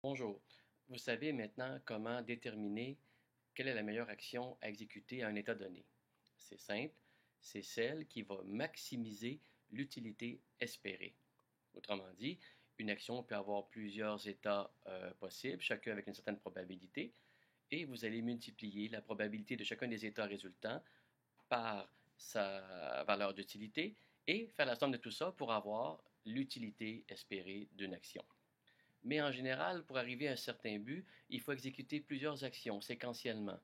Bonjour. Vous savez maintenant comment déterminer quelle est la meilleure action à exécuter à un état donné. C'est simple, c'est celle qui va maximiser l'utilité espérée. Autrement dit, une action peut avoir plusieurs états possibles, chacun avec une certaine probabilité, et vous allez multiplier la probabilité de chacun des états résultants par sa valeur d'utilité et faire la somme de tout ça pour avoir l'utilité espérée d'une action. Mais en général, pour arriver à un certain but, il faut exécuter plusieurs actions séquentiellement.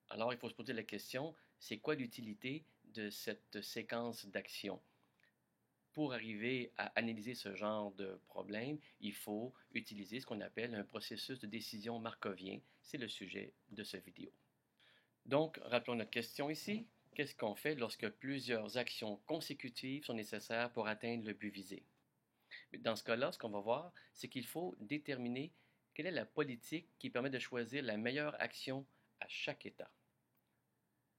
Alors, il faut se poser la question, c'est quoi l'utilité de cette séquence d'actions? Pour arriver à analyser ce genre de problème, il faut utiliser ce qu'on appelle un processus de décision markovien. C'est le sujet de cette vidéo. Donc, rappelons notre question ici. Qu'est-ce qu'on fait lorsque plusieurs actions consécutives sont nécessaires pour atteindre le but visé? Dans ce cas-là, ce qu'on va voir, c'est qu'il faut déterminer quelle est la politique qui permet de choisir la meilleure action à chaque état.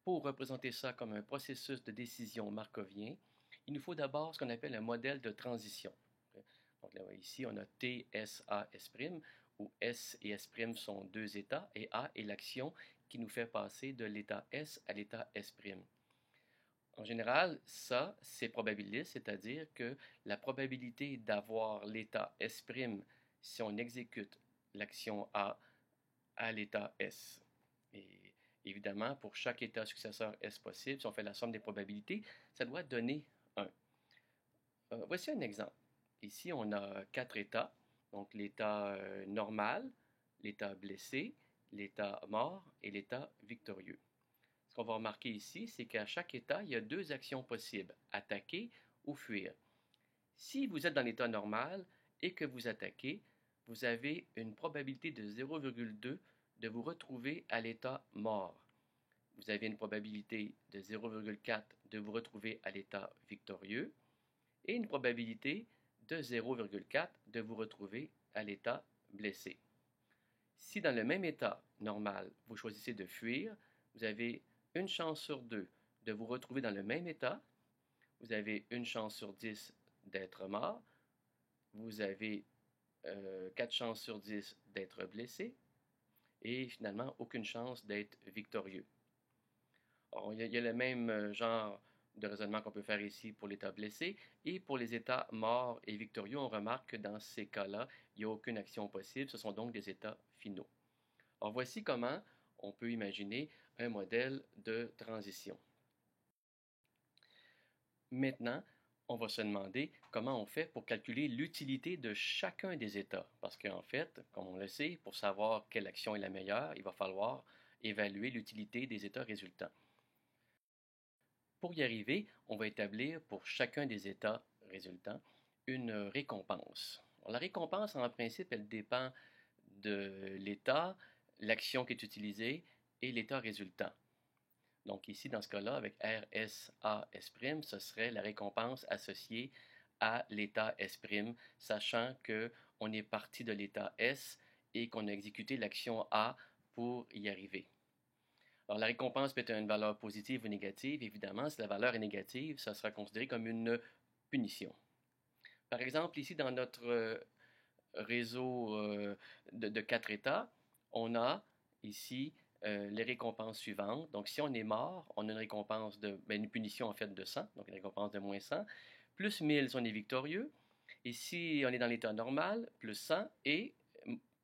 Pour représenter ça comme un processus de décision markovien, il nous faut d'abord ce qu'on appelle un modèle de transition. Donc là, ici, on a T, S, A, S', où S et S' sont deux états, et A est l'action qui nous fait passer de l'état S à l'état S'. En général, ça, c'est probabiliste, c'est-à-dire que la probabilité d'avoir l'état S' si on exécute l'action A à l'état S. Et évidemment, pour chaque état successeur S possible, si on fait la somme des probabilités, ça doit donner 1. Voici un exemple. Ici, on a quatre états. Donc, l'état normal, l'état blessé, l'état mort et l'état victorieux. Ce qu'on va remarquer ici, c'est qu'à chaque état, il y a deux actions possibles, attaquer ou fuir. Si vous êtes dans l'état normal et que vous attaquez, vous avez une probabilité de 0,2 de vous retrouver à l'état mort. Vous avez une probabilité de 0,4 de vous retrouver à l'état victorieux et une probabilité de 0,4 de vous retrouver à l'état blessé. Si dans le même état normal, vous choisissez de fuir, vous avez une chance sur deux de vous retrouver dans le même état, vous avez une chance sur 10 d'être mort, vous avez 4 chances sur 10 d'être blessé et finalement aucune chance d'être victorieux. Alors, il y a le même genre de raisonnement qu'on peut faire ici pour l'état blessé et pour les états morts et victorieux, on remarque que dans ces cas-là, il n'y a aucune action possible, ce sont donc des états finaux. Alors voici comment on peut imaginer un modèle de transition. Maintenant, on va se demander comment on fait pour calculer l'utilité de chacun des états. Parce qu'en fait, comme on le sait, pour savoir quelle action est la meilleure, il va falloir évaluer l'utilité des états résultants. Pour y arriver, on va établir pour chacun des états résultants une récompense. Alors, la récompense, en principe, elle dépend de l'état, l'action qui est utilisée et l'état résultant. Donc ici, dans ce cas-là, avec RSAS', ce serait la récompense associée à l'état S', sachant qu'on est parti de l'état S et qu'on a exécuté l'action A pour y arriver. Alors la récompense peut être une valeur positive ou négative. Évidemment, si la valeur est négative, ça sera considéré comme une punition. Par exemple, ici, dans notre réseau de quatre états, on a ici les récompenses suivantes. Donc, si on est mort, on a une récompense une punition en fait de 100, donc une récompense de moins 100, plus 1000 si on est victorieux, et si on est dans l'état normal, plus 100 et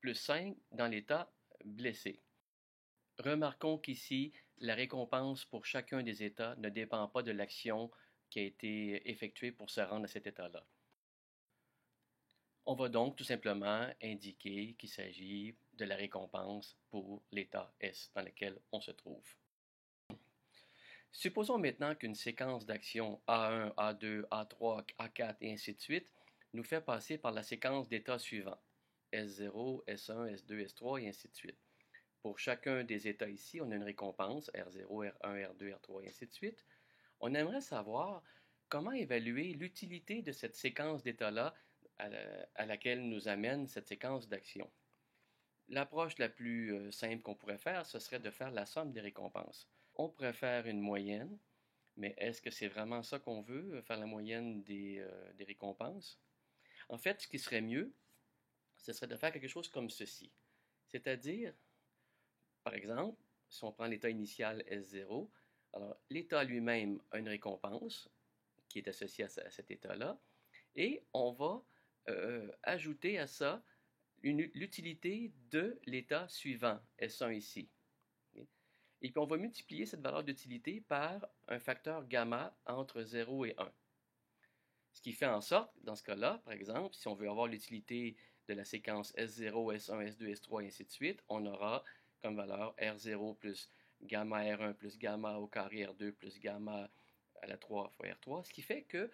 plus 5 dans l'état blessé. Remarquons qu'ici, la récompense pour chacun des états ne dépend pas de l'action qui a été effectuée pour se rendre à cet état-là. On va donc tout simplement indiquer qu'il s'agit de la récompense pour l'état S dans lequel on se trouve. Supposons maintenant qu'une séquence d'actions A1, A2, A3, A4 et ainsi de suite nous fait passer par la séquence d'états suivants S0, S1, S2, S3 et ainsi de suite. Pour chacun des états ici, on a une récompense R0, R1, R2, R3 et ainsi de suite. On aimerait savoir comment évaluer l'utilité de cette séquence d'états-là à laquelle nous amène cette séquence d'actions. L'approche la plus simple qu'on pourrait faire, ce serait de faire la somme des récompenses. On pourrait faire une moyenne, mais est-ce que c'est vraiment ça qu'on veut, faire la moyenne des récompenses? En fait, ce qui serait mieux, ce serait de faire quelque chose comme ceci. C'est-à-dire, par exemple, si on prend l'état initial S0, alors l'état lui-même a une récompense qui est associée à cet état-là, et on va ajouter à ça l'utilité de l'état suivant, S1 ici. Et puis on va multiplier cette valeur d'utilité par un facteur gamma entre 0 et 1. Ce qui fait en sorte, dans ce cas-là, par exemple, si on veut avoir l'utilité de la séquence S0, S1, S2, S3, et ainsi de suite, on aura comme valeur R0 plus gamma R1 plus gamma au carré R2 plus gamma à la 3 fois R3, ce qui fait que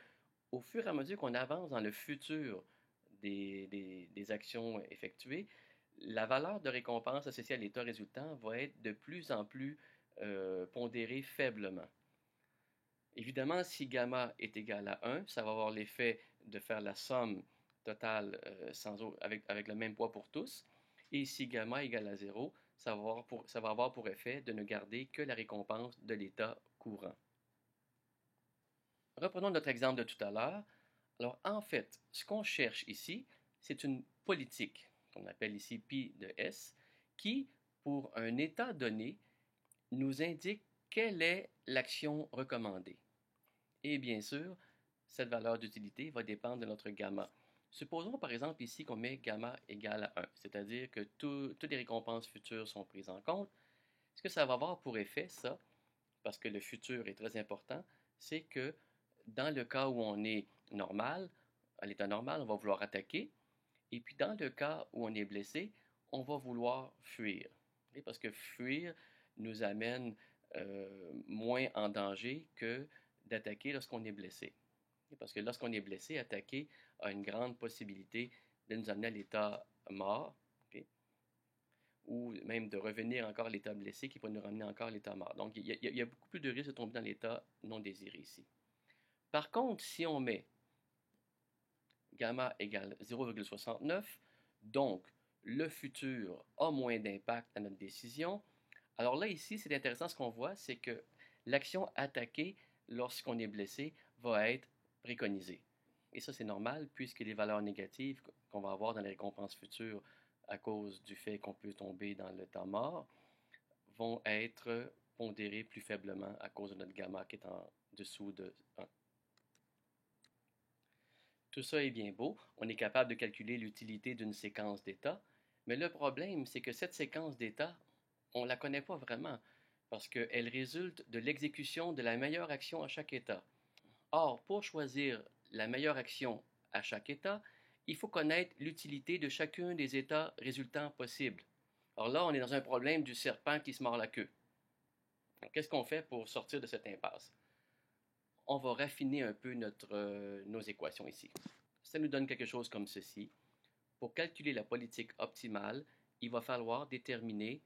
au fur et à mesure qu'on avance dans le futur des actions effectuées, la valeur de récompense associée à l'état résultant va être de plus en plus pondérée faiblement. Évidemment, si gamma est égal à 1, ça va avoir l'effet de faire la somme totale avec le même poids pour tous. Et si gamma est égal à 0, ça va avoir pour effet de ne garder que la récompense de l'état courant. Reprenons notre exemple de tout à l'heure. Alors, en fait, ce qu'on cherche ici, c'est une politique, qu'on appelle ici pi de S, qui, pour un état donné, nous indique quelle est l'action recommandée. Et bien sûr, cette valeur d'utilité va dépendre de notre gamma. Supposons par exemple ici qu'on met gamma égale à 1, c'est-à-dire que toutes les récompenses futures sont prises en compte. Ce que ça va avoir pour effet, ça, parce que le futur est très important, c'est que dans le cas où on est normal, à l'état normal, on va vouloir attaquer, et puis dans le cas où on est blessé, on va vouloir fuir. Et parce que fuir nous amène moins en danger que d'attaquer lorsqu'on est blessé. Et parce que lorsqu'on est blessé, attaquer a une grande possibilité de nous amener à l'état mort, okay? Ou même de revenir encore à l'état blessé qui peut nous ramener encore à l'état mort. Donc, il y a beaucoup plus de risques de tomber dans l'état non désiré ici. Par contre, si on met gamma égale 0,69, donc le futur a moins d'impact à notre décision. Alors là, ici, c'est intéressant ce qu'on voit, c'est que l'action attaquée lorsqu'on est blessé va être préconisée. Et ça, c'est normal puisque les valeurs négatives qu'on va avoir dans les récompenses futures à cause du fait qu'on peut tomber dans le temps mort vont être pondérées plus faiblement à cause de notre gamma qui est en dessous de 1. Tout ça est bien beau, on est capable de calculer l'utilité d'une séquence d'états, mais le problème, c'est que cette séquence d'états, on ne la connaît pas vraiment, parce qu'elle résulte de l'exécution de la meilleure action à chaque état. Or, pour choisir la meilleure action à chaque état, il faut connaître l'utilité de chacun des états résultants possibles. Alors là, on est dans un problème du serpent qui se mord la queue. Qu'est-ce qu'on fait pour sortir de cette impasse? On va raffiner un peu nos équations ici. Ça nous donne quelque chose comme ceci. Pour calculer la politique optimale, il va falloir déterminer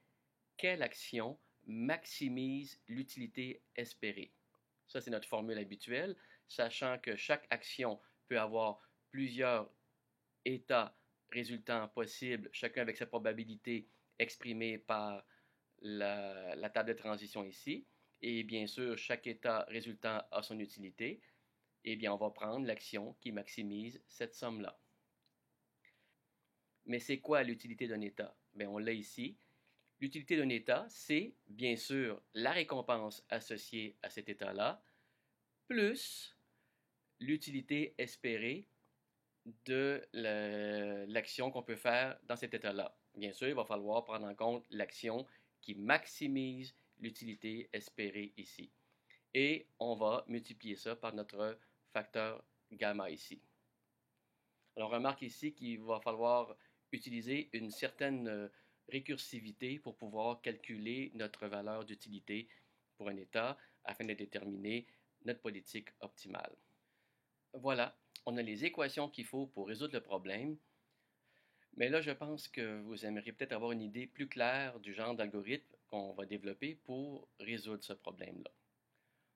quelle action maximise l'utilité espérée. Ça, c'est notre formule habituelle, sachant que chaque action peut avoir plusieurs états résultants possibles, chacun avec sa probabilité exprimée par la table de transition ici. Et bien sûr, chaque état résultant a son utilité. Eh bien, on va prendre l'action qui maximise cette somme-là. Mais c'est quoi l'utilité d'un état? Bien, on l'a ici. L'utilité d'un état, c'est bien sûr la récompense associée à cet état-là, plus l'utilité espérée de l'action qu'on peut faire dans cet état-là. Bien sûr, il va falloir prendre en compte l'action qui maximise l'utilité espérée ici. Et on va multiplier ça par notre facteur gamma ici. Alors, on remarque ici qu'il va falloir utiliser une certaine récursivité pour pouvoir calculer notre valeur d'utilité pour un état afin de déterminer notre politique optimale. Voilà, on a les équations qu'il faut pour résoudre le problème. Mais là, je pense que vous aimeriez peut-être avoir une idée plus claire du genre d'algorithme qu'on va développer pour résoudre ce problème-là.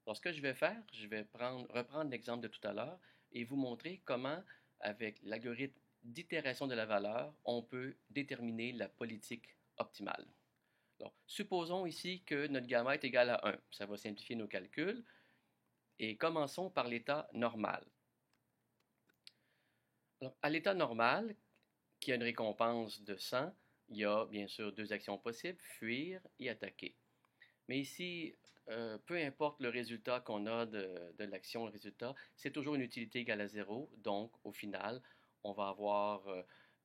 Alors, ce que je vais faire, je vais reprendre l'exemple de tout à l'heure et vous montrer comment, avec l'algorithme d'itération de la valeur, on peut déterminer la politique optimale. Alors, supposons ici que notre gamma est égal à 1. Ça va simplifier nos calculs. Et commençons par l'état normal. Alors, à l'état normal, qui a une récompense de 100, il y a bien sûr deux actions possibles, fuir et attaquer. Mais ici, peu importe le résultat qu'on a de l'action, le résultat, c'est toujours une utilité égale à 0. Donc, au final, on va avoir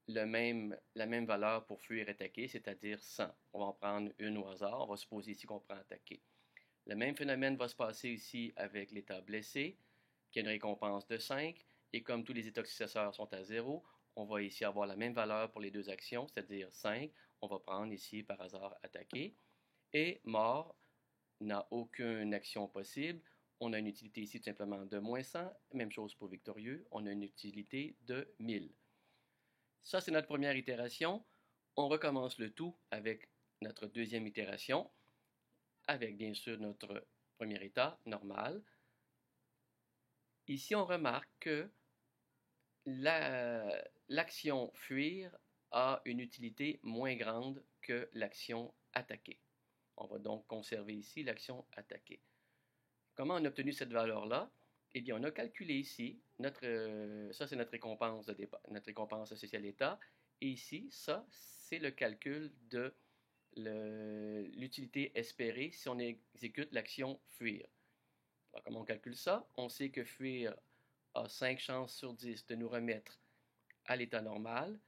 la même valeur pour fuir et attaquer, c'est-à-dire 100. On va en prendre une au hasard. On va supposer ici qu'on prend attaquer. Le même phénomène va se passer ici avec l'état blessé, qui a une récompense de 5. Et comme tous les états successeurs sont à 0, on va ici avoir la même valeur pour les deux actions, c'est-à-dire 5. On va prendre ici par hasard attaquer. Et mort n'a aucune action possible. On a une utilité ici tout simplement de moins 100. Même chose pour victorieux. On a une utilité de 1000. Ça, c'est notre première itération. On recommence le tout avec notre deuxième itération, avec bien sûr notre premier état normal. Ici, on remarque que l'action fuir a une utilité moins grande que l'action attaquer. On va donc conserver ici l'action attaquer. Comment on a obtenu cette valeur-là? Eh bien, on a calculé ici, ça c'est notre récompense de départ, notre récompense associée à l'état, et ici, ça, c'est le calcul de l'utilité espérée si on exécute l'action fuir. Alors, comment on calcule ça? On sait que fuir a 5 chances sur 10 de nous remettre à l'état normal.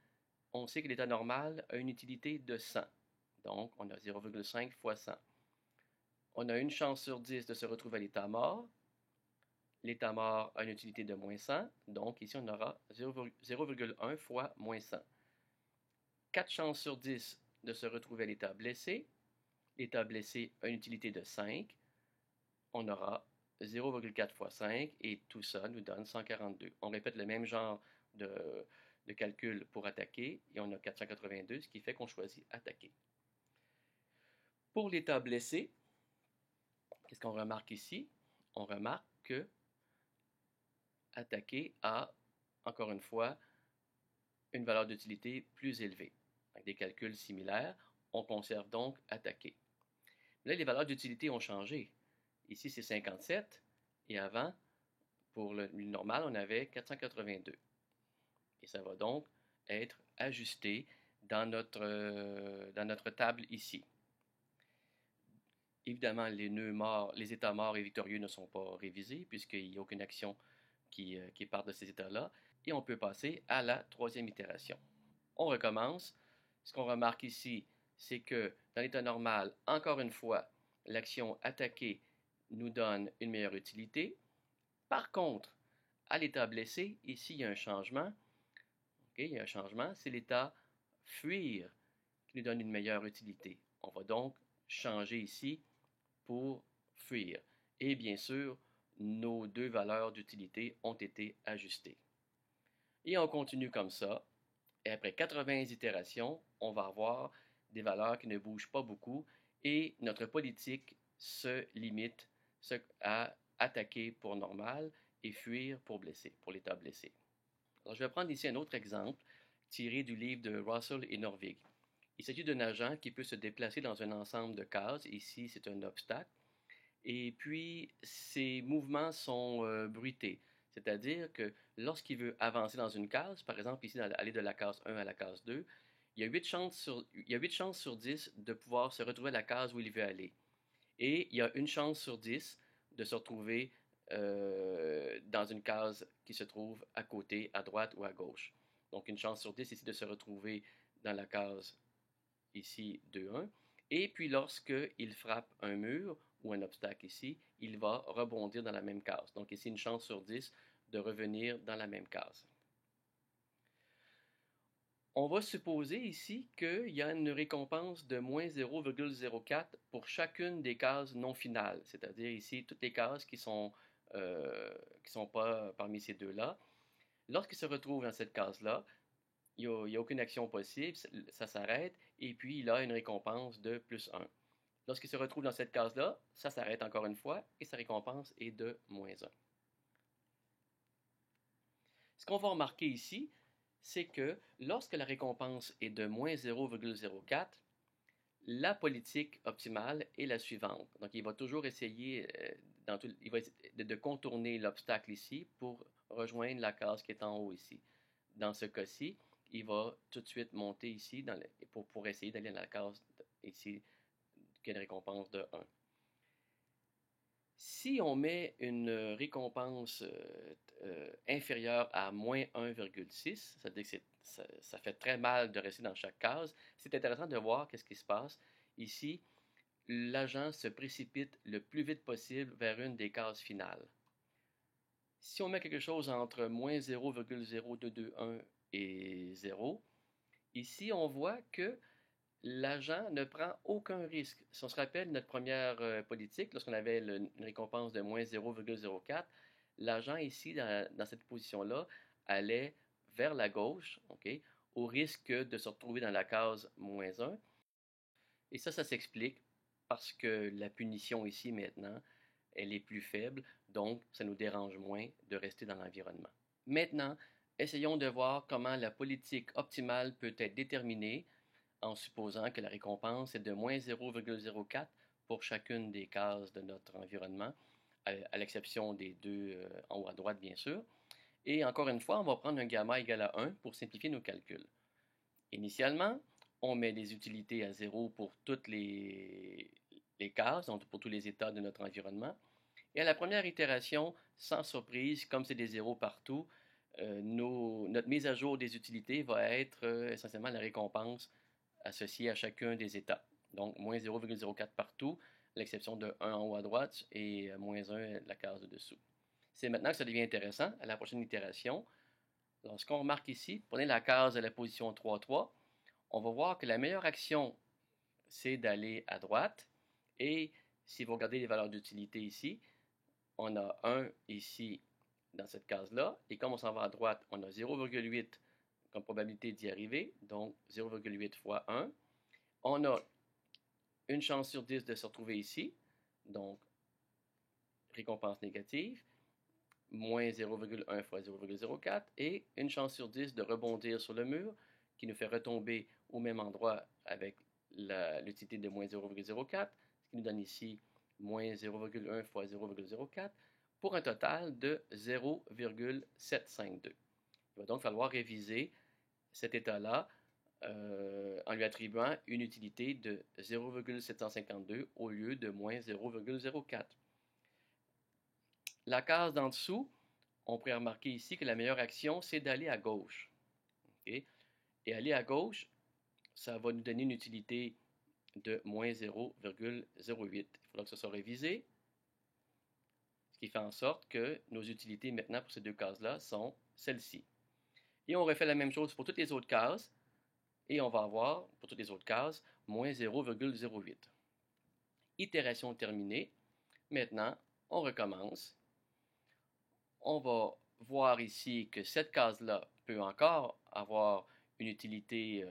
On sait que l'état normal a une utilité de 100. Donc, on a 0,5 fois 100. On a une chance sur 10 de se retrouver à l'état mort. L'état mort a une utilité de moins 100, donc ici on aura 0,1 fois moins 100. 4 chances sur 10 de se retrouver à l'état blessé. L'état blessé a une utilité de 5. On aura 0,4 fois 5 et tout ça nous donne 142. On répète le même genre de calcul pour attaquer et on a 482, ce qui fait qu'on choisit attaquer. Pour l'état blessé, qu'est-ce qu'on remarque ici? On remarque que attaquer a, encore une fois, une valeur d'utilité plus élevée. Avec des calculs similaires, on conserve donc attaquer. Là, les valeurs d'utilité ont changé. Ici, c'est 57, et avant, pour le normal, on avait 482. Et ça va donc être ajusté dans notre table ici. Évidemment, les nœuds morts, les états morts et victorieux ne sont pas révisés, puisqu'il n'y a aucune action qui part de ces états-là. Et on peut passer à la troisième itération. On recommence. Ce qu'on remarque ici, c'est que dans l'état normal, encore une fois, l'action attaquer nous donne une meilleure utilité. Par contre, à l'état blessé, ici, il y a un changement. Il y a un changement, c'est l'état fuir qui nous donne une meilleure utilité. On va donc changer ici pour fuir. Et bien sûr, nos deux valeurs d'utilité ont été ajustées. Et on continue comme ça. Et après 80 itérations, on va avoir des valeurs qui ne bougent pas beaucoup et notre politique se limite à attaquer pour normal et fuir pour blessé, pour l'état blessé. Alors, je vais prendre ici un autre exemple tiré du livre de Russell et Norvig. Il s'agit d'un agent qui peut se déplacer dans un ensemble de cases. Ici, c'est un obstacle. Et puis, ses mouvements sont bruités. C'est-à-dire que lorsqu'il veut avancer dans une case, par exemple ici, aller de la case 1 à la case 2, il y a 8 chances sur 10 de pouvoir se retrouver à la case où il veut aller. Et il y a une chance sur 10 de se retrouver dans une case qui se trouve à côté, à droite ou à gauche. Donc, une chance sur 10 ici de se retrouver dans la case ici 2-1. Et puis, lorsqu'il frappe un mur ou un obstacle ici, il va rebondir dans la même case. Donc, ici, une chance sur 10 de revenir dans la même case. On va supposer ici qu'il y a une récompense de moins 0,04 pour chacune des cases non finales, c'est-à-dire ici toutes les cases qui sont pas parmi ces deux-là. Lorsqu'il se retrouve dans cette case-là, il n'y a aucune action possible, ça s'arrête, et puis il a une récompense de plus 1. Lorsqu'il se retrouve dans cette case-là, ça s'arrête encore une fois, et sa récompense est de moins 1. Ce qu'on va remarquer ici, c'est que lorsque la récompense est de moins 0,04, la politique optimale est la suivante. Donc, il va toujours essayer de contourner l'obstacle ici pour rejoindre la case qui est en haut ici. Dans ce cas-ci, il va tout de suite monter ici pour essayer d'aller dans la case ici qui a une récompense de 1. Si on met une récompense inférieure à moins 1,6, c'est-à-dire que ça fait très mal de rester dans chaque case, c'est intéressant de voir qu'est-ce qui se passe. Ici, l'agent se précipite le plus vite possible vers une des cases finales. Si on met quelque chose entre moins 0,0221 et 0, ici on voit que l'agent ne prend aucun risque. Si on se rappelle notre première politique, lorsqu'on avait une récompense de moins 0,04, l'agent ici, dans cette position-là, allait vers la gauche, okay, au risque de se retrouver dans la case moins 1. Et ça s'explique parce que la punition ici maintenant, elle est plus faible, donc ça nous dérange moins de rester dans l'environnement. Maintenant, essayons de voir comment la politique optimale peut être déterminée en supposant que la récompense est de moins 0,04 pour chacune des cases de notre environnement, à l'exception des deux en haut à droite, bien sûr. Et encore une fois, on va prendre un gamma égal à 1 pour simplifier nos calculs. Initialement, on met des utilités à 0 pour toutes les cases, donc pour tous les états de notre environnement. Et à la première itération, sans surprise, comme c'est des zéros partout, notre mise à jour des utilités va être essentiellement la récompense associée à chacun des états. Donc, moins 0,04 partout, à l'exception de 1 en haut à droite et moins 1 la case de dessous. C'est maintenant que ça devient intéressant. À la prochaine itération, lorsqu'on remarque ici, prenez la case de la position 3,3, on va voir que la meilleure action, c'est d'aller à droite. Et si vous regardez les valeurs d'utilité ici, on a 1 ici dans cette case-là. Et comme on s'en va à droite, on a 0,8 comme probabilité d'y arriver, donc 0,8 fois 1. On a une chance sur 10 de se retrouver ici, donc récompense négative, moins 0,1 fois 0,04, et une chance sur 10 de rebondir sur le mur, qui nous fait retomber au même endroit avec l'utilité de moins 0,04, ce qui nous donne ici moins 0,1 fois 0,04, pour un total de 0,752. Il va donc falloir réviser cet état-là en lui attribuant une utilité de 0,752 au lieu de moins 0,04. La case d'en dessous, on pourrait remarquer ici que la meilleure action, c'est d'aller à gauche. Okay? Et aller à gauche, ça va nous donner une utilité de moins 0,08. Il faudra que ce soit révisé, ce qui fait en sorte que nos utilités maintenant pour ces deux cases-là sont celles-ci. Et on refait la même chose pour toutes les autres cases, et on va avoir, pour toutes les autres cases, moins 0,08. Itération terminée. Maintenant, on recommence. On va voir ici que cette case-là peut encore avoir une utilité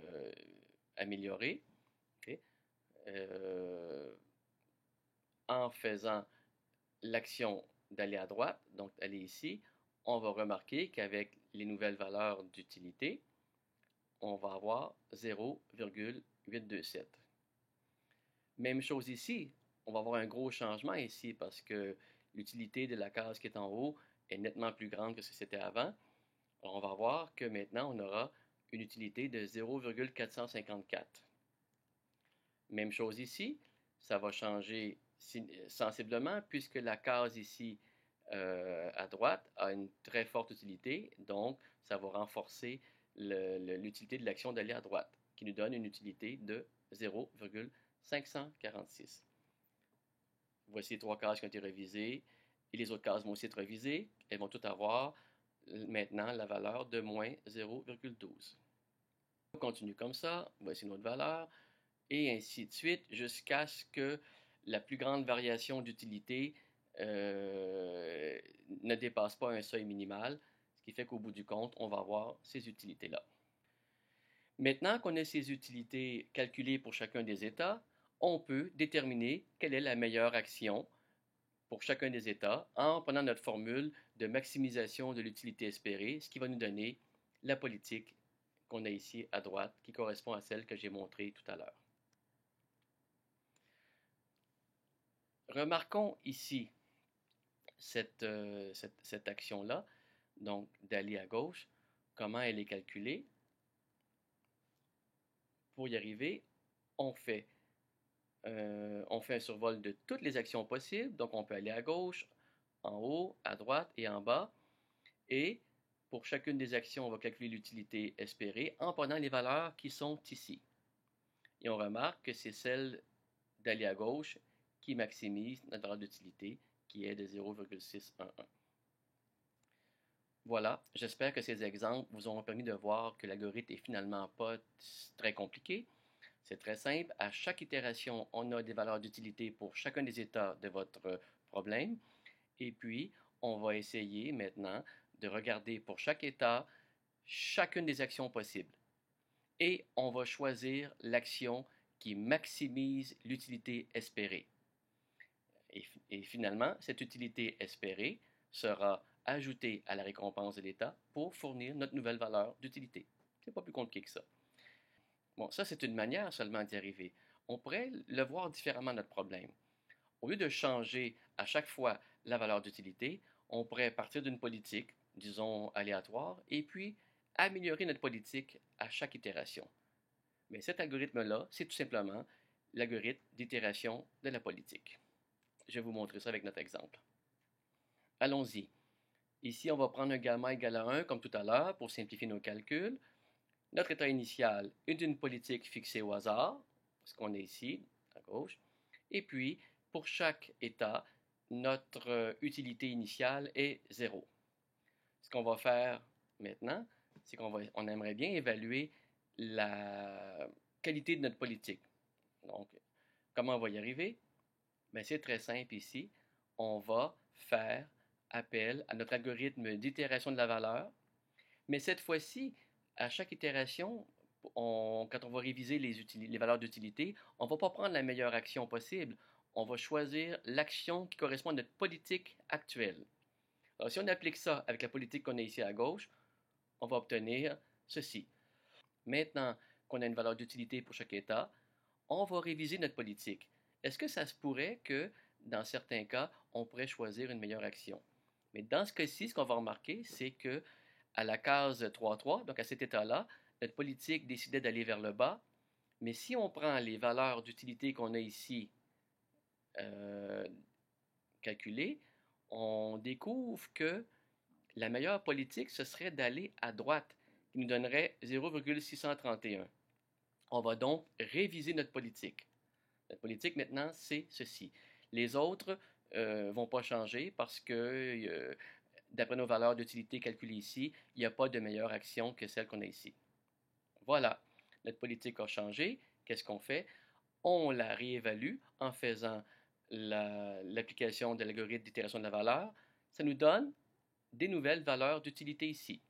améliorée. Okay? En faisant l'action d'aller à droite, donc aller ici, on va remarquer qu'avec les nouvelles valeurs d'utilité, on va avoir 0,827. Même chose ici, on va avoir un gros changement ici parce que l'utilité de la case qui est en haut est nettement plus grande que ce que c'était avant. Alors on va voir que maintenant on aura une utilité de 0,454. Même chose ici, ça va changer sensiblement puisque la case ici à droite a une très forte utilité, donc ça va renforcer l'utilité de l'action d'aller à droite, qui nous donne une utilité de 0,546. Voici les trois cases qui ont été révisées, et les autres cases vont aussi être révisées. Elles vont toutes avoir maintenant la valeur de moins 0,12. On continue comme ça, voici notre valeur, et ainsi de suite, jusqu'à ce que la plus grande variation d'utilité ne dépasse pas un seuil minimal, ce qui fait qu'au bout du compte, on va avoir ces utilités-là. Maintenant qu'on a ces utilités calculées pour chacun des états, on peut déterminer quelle est la meilleure action pour chacun des états en prenant notre formule de maximisation de l'utilité espérée, ce qui va nous donner la politique qu'on a ici à droite, qui correspond à celle que j'ai montrée tout à l'heure. Remarquons ici cette action-là, donc d'aller à gauche, comment elle est calculée. Pour y arriver, on fait, on fait un survol de toutes les actions possibles. Donc, on peut aller à gauche, en haut, à droite et en bas. Et pour chacune des actions, on va calculer l'utilité espérée en prenant les valeurs qui sont ici. Et on remarque que c'est celle d'aller à gauche qui maximise notre valeur d'utilité, qui est de 0,611. Voilà, j'espère que ces exemples vous auront permis de voir que l'algorithme est finalement pas très compliqué. C'est très simple. À chaque itération, on a des valeurs d'utilité pour chacun des états de votre problème. Et puis, on va essayer maintenant de regarder pour chaque état chacune des actions possibles. Et on va choisir l'action qui maximise l'utilité espérée. Et finalement, cette utilité espérée sera ajoutée à la récompense de l'état pour fournir notre nouvelle valeur d'utilité. C'est pas plus compliqué que ça. Bon, ça, c'est une manière seulement d'y arriver. On pourrait le voir différemment, notre problème. Au lieu de changer à chaque fois la valeur d'utilité, on pourrait partir d'une politique, disons aléatoire, et puis améliorer notre politique à chaque itération. Mais cet algorithme-là, c'est tout simplement l'algorithme d'itération de la politique. Je vais vous montrer ça avec notre exemple. Allons-y. Ici, on va prendre un gamma égal à 1 comme tout à l'heure pour simplifier nos calculs. Notre état initial est une politique fixée au hasard, ce qu'on est ici, à gauche. Et puis, pour chaque état, notre utilité initiale est 0. Ce qu'on va faire maintenant, c'est qu'on aimerait bien évaluer la qualité de notre politique. Donc, comment on va y arriver? Bien, c'est très simple ici. On va faire appel à notre algorithme d'itération de la valeur, mais cette fois-ci, à chaque itération, quand on va réviser les valeurs d'utilité, on ne va pas prendre la meilleure action possible. On va choisir l'action qui correspond à notre politique actuelle. Alors, si on applique ça avec la politique qu'on a ici à gauche, on va obtenir ceci. Maintenant qu'on a une valeur d'utilité pour chaque état, on va réviser notre politique. Est-ce que ça se pourrait que, dans certains cas, on pourrait choisir une meilleure action? Mais dans ce cas-ci, ce qu'on va remarquer, c'est que à la case 3.3, donc à cet état-là, notre politique décidait d'aller vers le bas, mais si on prend les valeurs d'utilité qu'on a ici euh, calculées, on découvre que la meilleure politique, ce serait d'aller à droite, qui nous donnerait 0,631. On va donc réviser notre politique. Notre politique, maintenant, c'est ceci. Les autres ne vont pas changer parce que, d'après nos valeurs d'utilité calculées ici, il n'y a pas de meilleure action que celle qu'on a ici. Voilà, notre politique a changé. Qu'est-ce qu'on fait? On la réévalue en faisant l'application de l'algorithme d'itération de la valeur. Ça nous donne des nouvelles valeurs d'utilité ici.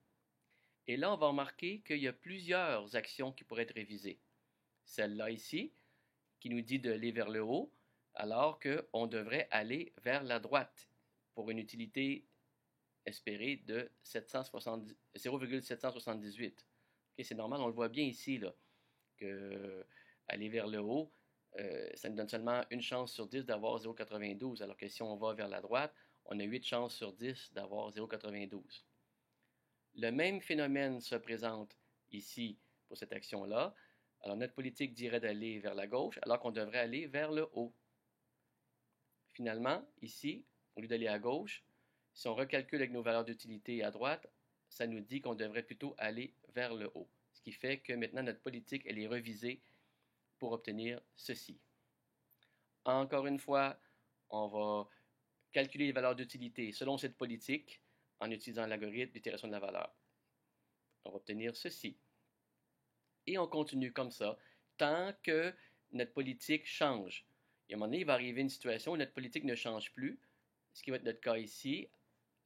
Et là, on va remarquer qu'il y a plusieurs actions qui pourraient être révisées. Celle-là ici, qui nous dit d'aller vers le haut, alors qu'on devrait aller vers la droite pour une utilité espérée de 0,778. Okay, c'est normal, on le voit bien ici, là, que aller vers le haut, ça nous donne seulement une chance sur 10 d'avoir 0,92, alors que si on va vers la droite, on a 8 chances sur 10 d'avoir 0,92. Le même phénomène se présente ici pour cette action-là. Alors, notre politique dirait d'aller vers la gauche, alors qu'on devrait aller vers le haut. Finalement, ici, au lieu d'aller à gauche, si on recalcule avec nos valeurs d'utilité à droite, ça nous dit qu'on devrait plutôt aller vers le haut. Ce qui fait que maintenant, notre politique, elle est revisée pour obtenir ceci. Encore une fois, on va calculer les valeurs d'utilité selon cette politique en utilisant l'algorithme d'itération de la valeur. On va obtenir ceci. Et on continue comme ça, tant que notre politique change. Et à un moment donné, il va arriver une situation où notre politique ne change plus, ce qui va être notre cas ici,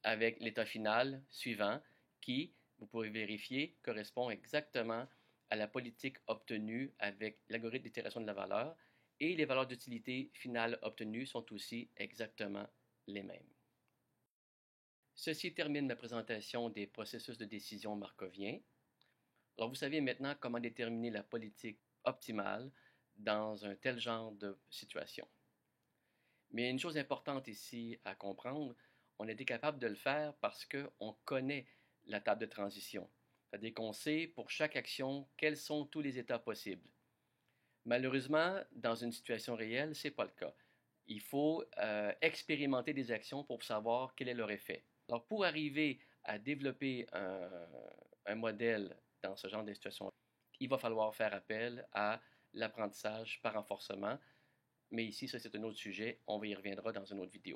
avec l'état final suivant, qui, vous pouvez vérifier, correspond exactement à la politique obtenue avec l'algorithme d'itération de la valeur, et les valeurs d'utilité finales obtenues sont aussi exactement les mêmes. Ceci termine ma présentation des processus de décision markoviens. Alors, vous savez maintenant comment déterminer la politique optimale dans un tel genre de situation. Mais une chose importante ici à comprendre, on a été capable de le faire parce qu'on connaît la table de transition. C'est-à-dire qu'on sait pour chaque action quels sont tous les états possibles. Malheureusement, dans une situation réelle, ce n'est pas le cas. Il faut expérimenter des actions pour savoir quel est leur effet. Alors, pour arriver à développer un modèle dans ce genre de situation, il va falloir faire appel à l'apprentissage par renforcement. Mais ici, ça c'est un autre sujet, on y reviendra dans une autre vidéo.